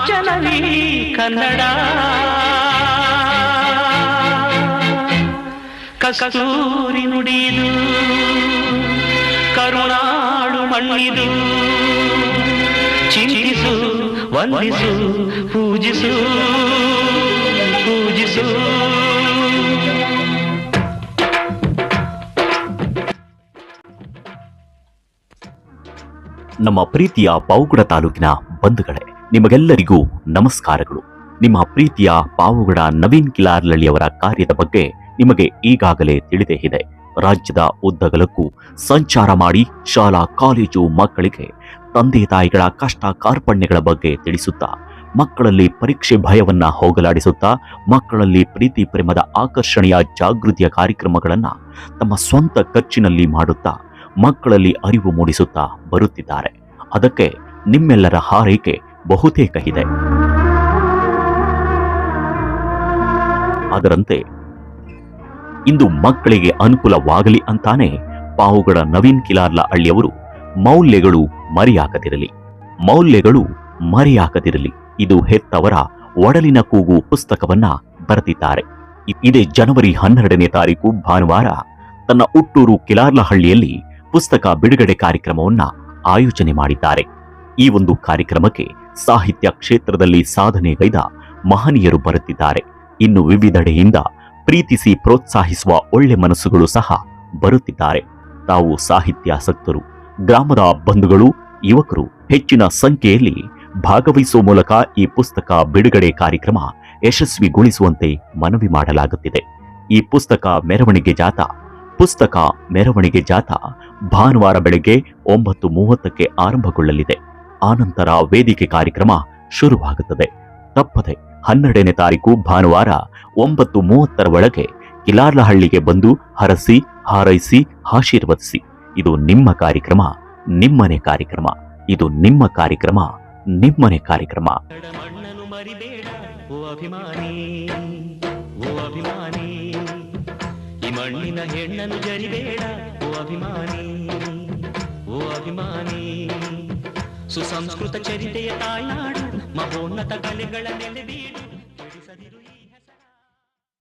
ಕಾಂಚನವಿ ಕನ್ನಡ ಕಸ್ತೂರಿ ನುಡಿದು ಕರುಣಾಳು ಮಣ್ಣಿದು ಚಿಂತಿಸು ವಂದಿಸು ಪೂಜಿಸು ಪೂಜಿಸು. ನಮ್ಮ ಪ್ರೀತಿಯ ಪಾವುಗಡ ತಾಲೂಕಿನ ಬಂಧುಗಳೇ, ನಿಮಗೆಲ್ಲರಿಗೂ ನಮಸ್ಕಾರಗಳು. ನಿಮ್ಮ ಪ್ರೀತಿಯ ಪಾವುಗಡ ನವೀನ್ ಕಿಲಾರ್ಲಳ್ಳಿಯವರ ಕಾರ್ಯದ ಬಗ್ಗೆ ನಿಮಗೆ ಈಗಾಗಲೇ ತಿಳಿದೇ ಇದೆ. ರಾಜ್ಯದ ಉದ್ದಗಲಕ್ಕೂ ಸಂಚಾರ ಮಾಡಿ ಶಾಲಾ ಕಾಲೇಜು ಮಕ್ಕಳಿಗೆ ತಂದೆ ತಾಯಿಗಳ ಕಷ್ಟ ಕಾರ್ಪಣ್ಯಗಳ ಬಗ್ಗೆ ತಿಳಿಸುತ್ತಾ, ಮಕ್ಕಳಲ್ಲಿ ಪರೀಕ್ಷೆ ಭಯವನ್ನ ಹೋಗಲಾಡಿಸುತ್ತಾ, ಮಕ್ಕಳಲ್ಲಿ ಪ್ರೀತಿ ಪ್ರೇಮದ ಆಕರ್ಷಣೆಯ ಜಾಗೃತಿಯ ಕಾರ್ಯಕ್ರಮಗಳನ್ನು ತಮ್ಮ ಸ್ವಂತ ಖರ್ಚಿನಲ್ಲಿ ಮಾಡುತ್ತಾ ಮಕ್ಕಳಲ್ಲಿ ಅರಿವು ಮೂಡಿಸುತ್ತಾ ಬರುತ್ತಿದ್ದಾರೆ. ಅದಕ್ಕೆ ನಿಮ್ಮೆಲ್ಲರ ಹಾರೈಕೆ ಬಹುತೇಕ ಇದೆ. ಅದರಂತೆ ಇಂದು ಮಕ್ಕಳಿಗೆ ಅನುಕೂಲವಾಗಲಿ ಅಂತಾನೆ ಪಾವುಗಡ ನವೀನ್ ಕಿಲಾರ್ಲ ಹಳ್ಳಿಯವರು ಮೌಲ್ಯಗಳು ಮರೆಯಾಗದಿರಲಿ ಇದು ಹೆತ್ತವರ ಒಡಲಿನ ಕೂಗು ಪುಸ್ತಕವನ್ನ ಬರೆದಿದ್ದಾರೆ. ಇದೇ ಜನವರಿ 12ನೇ ತಾರೀಕು ಭಾನುವಾರ ತನ್ನ ಹುಟ್ಟೂರು ಕಿಲಾರ್ಲಹಳ್ಳಿಯಲ್ಲಿ ಪುಸ್ತಕ ಬಿಡುಗಡೆ ಕಾರ್ಯಕ್ರಮವನ್ನ ಆಯೋಜನೆ ಮಾಡಿದ್ದಾರೆ. ಈ ಒಂದು ಕಾರ್ಯಕ್ರಮಕ್ಕೆ ಸಾಹಿತ್ಯ ಕ್ಷೇತ್ರದಲ್ಲಿ ಸಾಧನೆಗೈದ ಮಹನೀಯರು ಬರುತ್ತಿದ್ದಾರೆ. ಇನ್ನು ವಿವಿಧೆಡೆಯಿಂದ ಪ್ರೀತಿಸಿ ಪ್ರೋತ್ಸಾಹಿಸುವ ಒಳ್ಳೆ ಮನಸ್ಸುಗಳು ಸಹ ಬರುತ್ತಿದ್ದಾರೆ. ತಾವು ಸಾಹಿತ್ಯಾಸಕ್ತರು, ಗ್ರಾಮದ ಬಂಧುಗಳು, ಯುವಕರು ಹೆಚ್ಚಿನ ಸಂಖ್ಯೆಯಲ್ಲಿ ಭಾಗವಹಿಸುವ ಮೂಲಕ ಈ ಪುಸ್ತಕ ಬಿಡುಗಡೆ ಕಾರ್ಯಕ್ರಮ ಯಶಸ್ವಿಗೊಳಿಸುವಂತೆ ಮನವಿ ಮಾಡಲಾಗುತ್ತಿದೆ. ಈ ಪುಸ್ತಕ ಮೆರವಣಿಗೆ ಜಾಥಾ ಭಾನುವಾರ ಬೆಳಗ್ಗೆ 9:30ಕ್ಕೆ ಆರಂಭಗೊಳ್ಳಲಿದೆ. ಆನಂತರ ವೇದಿಕೆ ಕಾರ್ಯಕ್ರಮ ಶುರುವಾಗುತ್ತದೆ. ತಪ್ಪದೆ 12ನೇ ತಾರೀಕು ಭಾನುವಾರ 9:30ರ ಒಳಗೆ ಕಿಲಾರ್ಲಹಳ್ಳಿಗೆ ಬಂದು ಹರಸಿ, ಹಾರೈಸಿ, ಆಶೀರ್ವದಿಸಿ. ಇದು ನಿಮ್ಮ ಕಾರ್ಯಕ್ರಮ, ನಿಮ್ಮನೆ ಕಾರ್ಯಕ್ರಮ. ಇದು ನಿಮ್ಮ ಕಾರ್ಯಕ್ರಮ, ನಿಮ್ಮನೆ ಕಾರ್ಯಕ್ರಮ. ಮಣ್ಣನ್ನು ಮರಿಬೇಡ ಓ ಅಭಿಮಾನಿ, ಓ ಅಭಿಮಾನಿ. ಈ ಮಣ್ಣಿನ ಹೆಣ್ಣನ್ನು ಜರಿಬೇಡ ಓ ಅಭಿಮಾನಿ, ಓ ಅಭಿಮಾನಿ. ಸುಸಂಸ್ಕೃತ ಚರಿತೆಯ ತಾಯ್ನಾಡು, ಮಹೋನ್ನತ ಕಲೆಗಳ ನೆಲೆಬೀಡು.